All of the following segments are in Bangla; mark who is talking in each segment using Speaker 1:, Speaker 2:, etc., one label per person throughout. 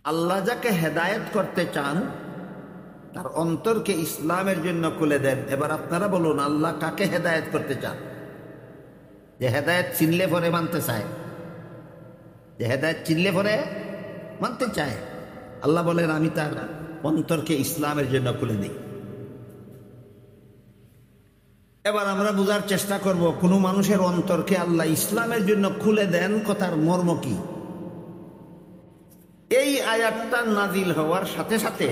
Speaker 1: আল্লাহ যাকে হেদায়েত করতে চান তার অন্তরকে ইসলামের জন্য খুলে দেন। এবার আপনারা বলুন, আল্লাহ কাকে হেদায়েত করতে চান? যে হেদায়েত চিনলে পরে মানতে চায়, যে হেদায়েত চিনলে পরে মানতে চায়। আল্লাহ বলেন আমি তার অন্তরকে ইসলামের জন্য খুলে দিই। এবার আমরা বোঝার চেষ্টা করব, কোন মানুষের অন্তরকে আল্লাহ ইসলামের জন্য খুলে দেন, কথার মর্ম কি? এই আয়াতটা নাজিল হওয়ার সাথে সাথে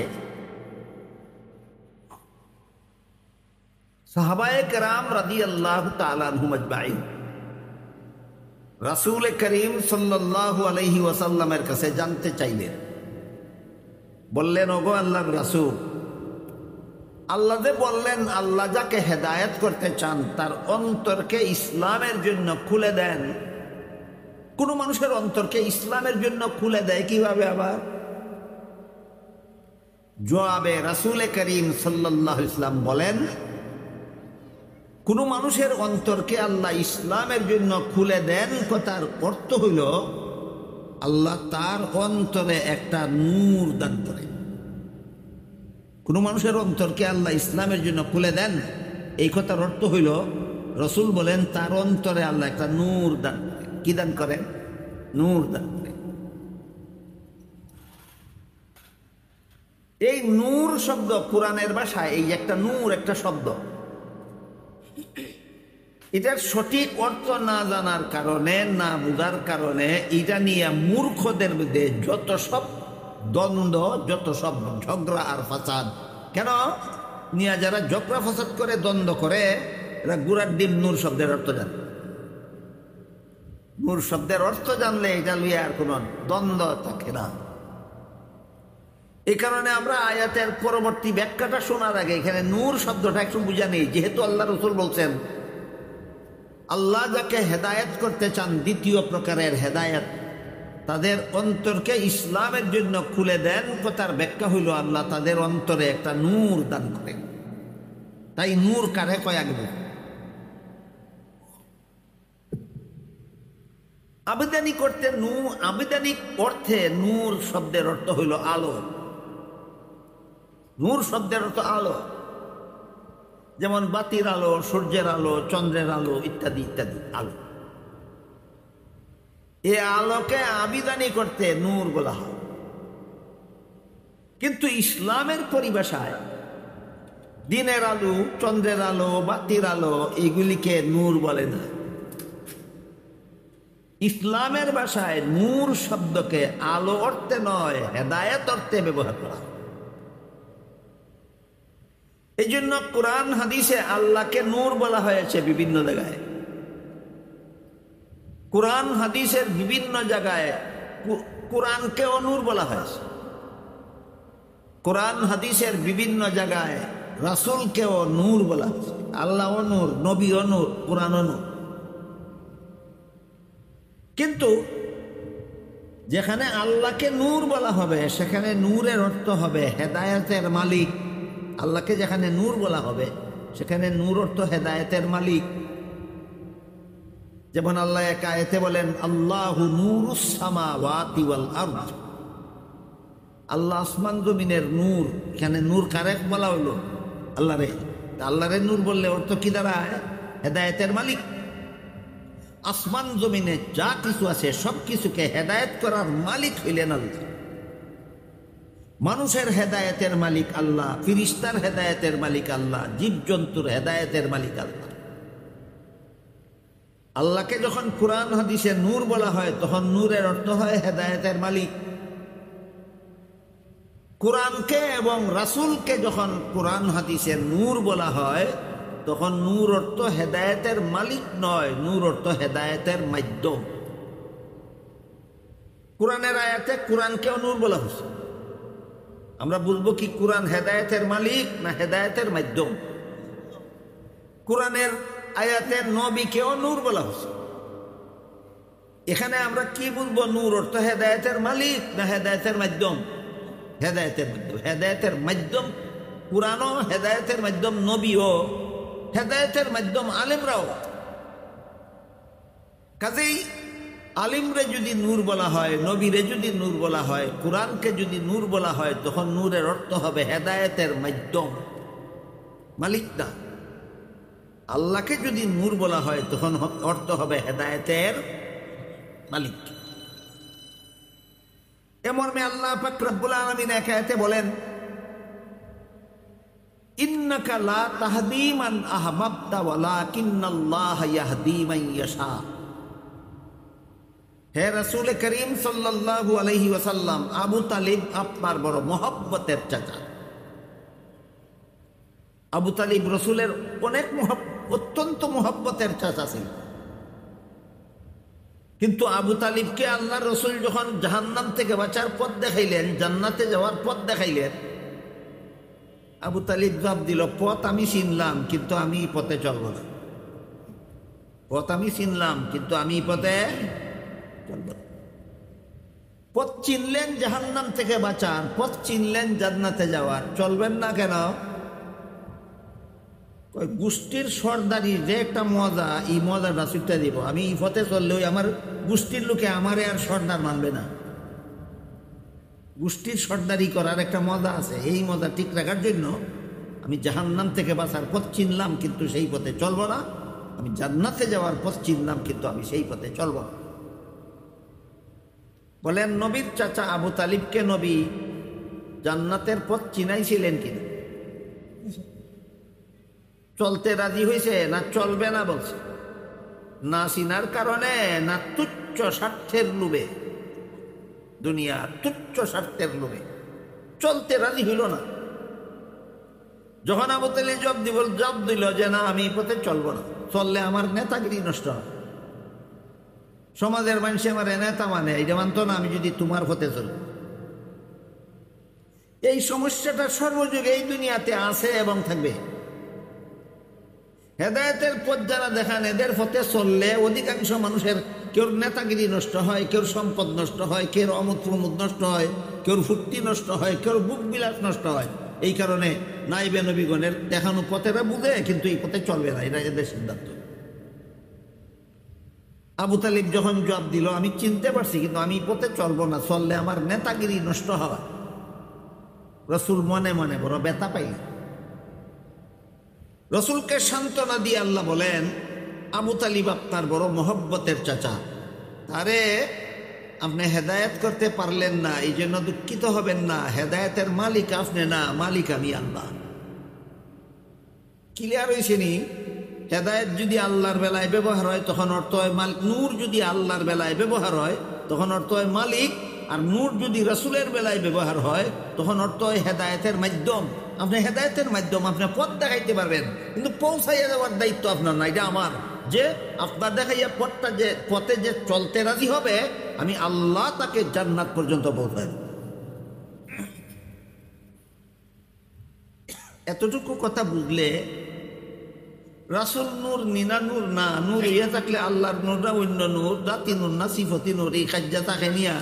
Speaker 1: সাহাবায়ে কেরাম রাদিয়াল্লাহু তাআলা আনহুম আজমাইন রাসূল করিম সাল্লাল্লাহু আলাইহি ওয়াসাল্লামের কাছে জানতে চাইলেন, বললেন, ওগো আল্লাহর রাসূল, আল্লাহ যে বললেন আল্লাহ যাকে হেদায়েত করতে চান তার অন্তরকে ইসলামের জন্য খুলে দেন, কোন মানুষের অন্তরকে ইসলামের জন্য খুলে দেয় কিভাবে? আবার জবাবে রাসূল করিম সাল্লাল্লাহু আলাইহি ওয়াসাল্লাম বলেন, কোন মানুষের অন্তরকে আল্লাহ ইসলামের জন্য খুলে দেন, কথার অর্থ হইল আল্লাহ তার অন্তরে একটা নূর দান করেন। কোন মানুষের অন্তরকে আল্লাহ ইসলামের জন্য খুলে দেন, এই কথার অর্থ হইল রাসূল বলেন তার অন্তরে আল্লাহ একটা নূর দান করেন। কি দান করেন? নূর দান করেন। এই নূর শব্দ কোরআনের ভাষায় এই একটা নূর একটা শব্দ, এটার সঠিক অর্থ না জানার কারণে, না বুঝার কারণে এটা নিয়ে মূর্খদের মধ্যে যত সব দ্বন্দ্ব, যত সব ঝগড়া আর ফাসাদ। কেন নিয়ে যারা ঝগড়া ফাসাদ করে, দ্বন্দ্ব করে, এরা গুড়ার ডিম নূর শব্দের অর্থ জানে। নূর শব্দের অর্থ জানলে এটা লইয়া আর কোন দ্বন্দ্ব থাকে না। এই কারণে আমরা আয়াতের পরবর্তী ব্যাখ্যাটা শোনার আগে এখানে নূর শব্দটা একটু বুঝা নেই। যেহেতু আল্লাহ রাসূল বলছেন আল্লাহ যাকে হেদায়েত করতে চান, দ্বিতীয় প্রকারের হেদায়েত, তাদের অন্তরকে ইসলামের জন্য খুলে দেন, কথার ব্যাখ্যা হইল আল্লাহ তাদের অন্তরে একটা নূর দান করেন। তাই নূর কারে কয় আগে? আবেদনিক অর্থে আবেদনিক অর্থে নূর শব্দের অর্থ হইল আলো। নূর শব্দের অর্থ আলো, যেমন বাতির আলো, সূর্যের আলো, চন্দ্রের আলো ইত্যাদি ইত্যাদি আলো। এ আলোকে আবিদানি করতে নূর বলা হয়। কিন্তু ইসলামের পরিভাষায় দিনের আলো, চন্দ্রের আলো, বাতির আলো এগুলিকে নূর বলে না। ইসলামের ভাষায় নূর শব্দকে আলো অর্থে নয়, হেদায়েত অর্থে ব্যবহার করা হয়। এই জন্য কোরআন হাদিসে আল্লাহকে নূর বলা হয়েছে বিভিন্ন জায়গায়। কোরআন হাদিসের বিভিন্ন জায়গায় কোরআনকেও নূর বলা হয়েছে। কোরআন হাদিসের বিভিন্ন জায়গায় রাসূলকেও নূর বলা হয়েছে। আল্লাহও নূর, নবীও নূর, কোরআনও নূর। কিন্তু যেখানে আল্লাহকে নূর বলা হবে সেখানে নূরের অর্থ হবে হেদায়েতের মালিক। আল্লাহকে যেখানে নূর বলা হবে সেখানে নূর অর্থ হেদায়েতের মালিক। যেমন আল্লাহ এক আয়াতে বলেন, আল্লাহু নূরুস সামাওয়াতি ওয়াল আরদ, আল্লাহ আসমান জমিনের নূর। এখানে নূর কারে বলা হলো? আল্লাহরে। আল্লাহরে নূর বললে অর্থ কি দাঁড়ায়? হেদায়েতের মালিক। আসমান জমিনে যা কিছু আছে সব কিছুকে হেদায়েত করার মালিক হইলেন আল্লাহ। মানুষের হেদায়েতের মালিক আল্লাহ, ফিরিস্তার হেদায়েতের মালিক আল্লাহ, জীবজন্তুর হেদায়েতের মালিক আল্লাহ। আল্লাহকে যখন কোরআন হাদিসে নূর বলা হয় তখন নূরের অর্থ হয় হেদায়েতের মালিক। কোরআনকে এবং রাসূলকে যখন কোরআন হাদিসে নূর বলা হয় তখন নূর অর্থ হেদায়েতের মালিক নয়, নূর অর্থ হেদায়েতের মাধ্যম। কোরআনের আয়াতে কোরআনকেও নূর বলা হয়েছে। আমরা বুঝবো কি কোরআন হেদায়েতের মালিক না হেদায়েতের মাধ্যম? কোরআনের আয়াতে নবীকেও নূর বলা হয়েছে। এখানে আমরা কি বুঝবো? নূর অর্থ হেদায়েতের মালিক না হেদায়েতের মাধ্যম? হেদায়েতের মাধ্যম। হেদায়েতের মাধ্যম কোরআনও হেদায়েতের মাধ্যম, নবীও হেদায়েতের মাধ্যম, আলেমরাও। কাজেই আলিমরে যদি নূর বলা হয়, নবীরে যদি নূর বলা হয়, কোরআনকে যদি নূর বলা হয়, তখন নূরের অর্থ হবে হেদায়েতের মাধ্যম, মালিক না। আল্লাহকে যদি নূর বলা হয়, তখন অর্থ হবে হেদায়েতের মালিক। এমর্মে আল্লাহ পাক রব্বুল আলামিন এক আয়াতে বলেন, ইন্নাকা লা তাহদি মান আহবাবতা ওয়ালাকিন্নাল্লাহ ইয়াহদি মান ইয়াশা। হে রাসূল করিম সাল্লাল্লাহু আলাইহি ওয়াসাল্লাম, আবু তালিব আপনার বড় মহব্বতের চাচা। আবু তালিব রসুলের অনেক অত্যন্ত মহব্বতের চাচা ছিল। কিন্তু আবু তালিবকে আল্লাহ রসুল যখন জাহান্নাম থেকে বাঁচার পথ দেখাইলেন, জান্নাতে যাওয়ার পথ দেখাইলেন, আবু তালিব জবাব দিল, পথ আমি চিনলাম, কিন্তু আমি পথে চলব না। পথ আমি চিনলাম, কিন্তু আমি পথে চলব না। পথ চিনলেন জাহান্নাম থেকে বাঁচার, পথ চিনলেন জান্নাতে যাওয়ার, চলবেন না কেন? গোষ্ঠীর সর্দারি যে একটা মজা, এই মজাটা ছুটে দিব। আমি এই পথে চললেও আমার গোষ্ঠীর লোকে আমারে আর সর্দার মানবে না। গোষ্ঠীর সর্দারি করার একটা মজা আছে, এই মজা ঠিক রাখার জন্য আমি জাহান্নাম থেকে বাঁচার পথ চিনলাম, কিন্তু সেই পথে চলব না। আমি জান্নাতে যাওয়ার পথ চিনলাম, কিন্তু আমি সেই পথে চলব না। বলেন, নবীর চাচা আবু তালিবকে নবী জান্নাতের পথ চিনাইছিলেন কিনা? চলতে রাজি হয়েছে না চলবে না বলছে? না চিনার কারণে, না তুচ্ছ স্বার্থের লোভে, দুনিয়া তুচ্ছ স্বার্থের লোভে চলতে রাজি হইল না। যখন আবু তালিব জবাব দিল যে না, আমি এই পথে চলবো না, চললে আমার নেতাগিরি নষ্ট হয়, সমাজের মানুষ আমার নেতা মানে এইটা মানতো না, আমি যদি তোমার পথে চল। এই সমস্যাটা সর্বযুগে এই দুনিয়াতে আছে এবং থাকবে। হেদায়েতের পথ যারা দেখান, এদের পথে চললে অধিকাংশ মানুষের কেউ নেতাগিরি নষ্ট হয়, কেউ সম্পদ নষ্ট হয়, কেউ অমুদ প্রমুদ নষ্ট হয়, কেউ ফুর্তি নষ্ট হয়, কেউ বুক বিলাস নষ্ট হয়। এই কারণে নাইবে নবীগণের দেখানো পথেরা বুঝে, কিন্তু এই পথে চলবে না, এটা এদের সিদ্ধান্ত। আবু তালিব যখন জবাব দিল, আমি চিনতে পারছি, কিন্তু আমি পথে চলবো না, চললে আমার নেতাগিরি নষ্ট হয়। রসুল মনে মনে বড় ব্যথা পাইলেন। রসুলকে সান্ত্বনা দিয়ে আল্লাহ বলেন, আবু তালিব আপনার বড় মহব্বতের চাচা, তারে আপনি হেদায়েত করতে পারলেন না, এই জন্য দুঃখিত হবেন না। হেদায়েতের মালিক আপনি না, মালিক আমি আল্লাহ। ক্লিয়ার হয়েছে নি? হেদায়েত যদি আল্লাহর বেলায় ব্যবহার হয়, তখন অর্থ হয় মালিক। নূর যদি আল্লাহর বেলায় ব্যবহার হয়, তখন অর্থ হয় মালিক। আর নূর যদি রসুলের বেলায় ব্যবহার হয়, তখন অর্থ হয় হেদায়েতের মাধ্যম। আপনি হেদায়েতের মাধ্যম, আপনি পথ দেখাইতে পারবেন, কিন্তু পৌঁছাইয়া দেওয়ার দায়িত্ব আপনার না, এটা আমার। যে আপনার দেখাইয়া পথটা, যে পথে যে চলতে রাজি হবে, আমি আল্লাহ তাকে জান্নাত পর্যন্ত পৌঁছাই। এতটুকু কথা বুঝলে, রাসূল নূর নিনা নূর না, নূর ইয়া থাকলে আল্লাহর নূর না অন্য নূর, জাতি নূর না সিফতি নূর, এই কাজ্জা থাকে নিয়া,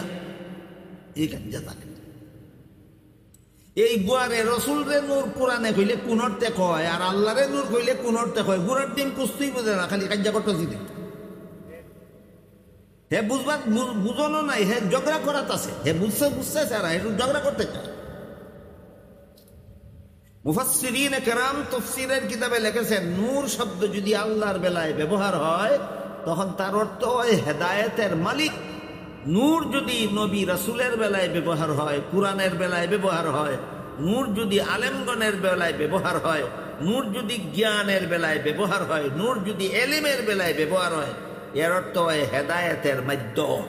Speaker 1: এই কাজ্জা থাকে। এই গুয়ারে রসুল রে নূর কোরআনে কইলে কোন অর্থে কয়, আর আল্লাহরে নূর কইলে কোন অর্থে কয়, গুড়ার ডিম কুস্তুই বোঝে না, খালি কাজ্জা করতেছি। হে বুঝবার বুঝনো নাই, হে ঝগড়া করাত আছে, হে বুঝছে সারা, একটু ঝগড়া করতে চায়। মুফাসসিরিনে কেরাম তাফসীরের কিতাবে লিখেছেন, নূর শব্দ যদি আল্লাহর বেলায় ব্যবহার হয়, তখন তার অর্থ হয় হেদায়েতের মালিক। নূর যদি নবী রাসূলের বেলায় ব্যবহার হয়, কোরআনের বেলায় ব্যবহার হয়, নূর যদি আলেমগণের বেলায় ব্যবহার হয়, নূর যদি জ্ঞানের বেলায় ব্যবহার হয়, নূর যদি এলিমের বেলায় ব্যবহার হয়, এর অর্থ হয় হেদায়েতের মাধ্যম।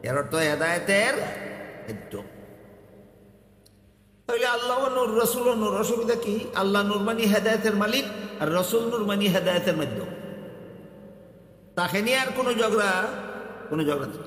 Speaker 1: এর অর্থ হেদায়েতের মাধ্যম। তাহলে আল্লাহ নূর, রসুল নূর, অসুবিধা কি? আল্লাহ নূর মানি হেদায়েতের মালিক, আর রসুল নূর মানি হেদায়েতের মাধ্যম। তাকে নিয়ে আর কোনো ঝগড়া নেই।